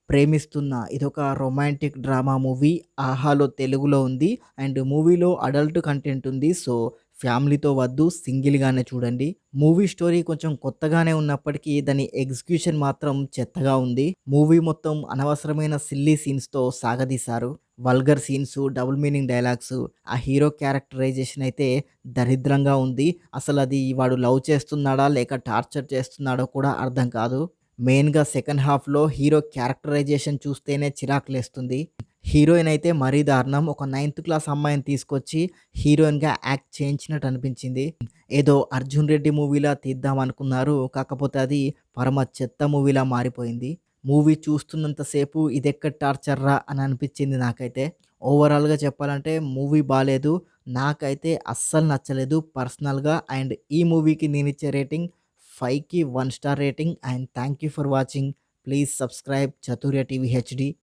ప్రేమిస్తున్న ఇదొక romantic drama movie. 'ఆహాలో' తెలుగులో ఉంది. అండ్ మూవీలో అడల్ట్ కంటెంట్ ఉంది. సో, ఫ్యామిలీతో వద్దు, సింగిల్‌గానే చూడండి. మూవీ స్టోరీ కొంచెం కొత్తగానే ఉన్నప్పటికీ దాని ఎగ్జిక్యూషన్ మాత్రం చెత్తగా ఉంది. మూవీ మొత్తం అనవసరమైన సిల్లీ సీన్స్‌తో సాగదీశారు. Vulgar scenes, double meaning dialogues, ఆ హీరో క్యారెక్టరైజేషన్ అయితే దరిద్రంగా ఉంది. అసలది వాడు లవ్ చేస్తున్నాడా? లేక టార్చర్ చేస్తున్నాడో కూడా అర్థం కాదు. మెయిన్‌గా సెకండ్ హాఫ్‌లో హీరో క్యారెక్టరైజేషన్ చూస్తేనే చిరాకులేస్తుంది. హీరోయిన్ అయితే మరీ దారుణం. ఒక నైన్త్ క్లాస్ అమ్మాయిని తీసుకొచ్చి హీరోయిన్‌గా యాక్ట్ చేయించినట్టు అనిపించింది. ఏదో 'అర్జున్ రెడ్డి' మూవీలా తీద్దామనుకున్నారు. కాకపోతే అది పరమ చెత్త మూవీలా మారిపోయింది. మూవీ చూస్తున్నంత సేపు ఇదెక్కడ టార్చర్‌రా అని అనిపించింది నాకైతే. ఓవరాల్‌గా చెప్పాలంటే మూవీ బాలేదు. నాకైతే అస్సలు నచ్చలేదు పర్సనల్‌గా. అండ్ ఈ మూవీకి నేనిచ్చే రేటింగ్ 5కి 1 star rating. And thank you for watching. Please subscribe చతుర్య TV HD.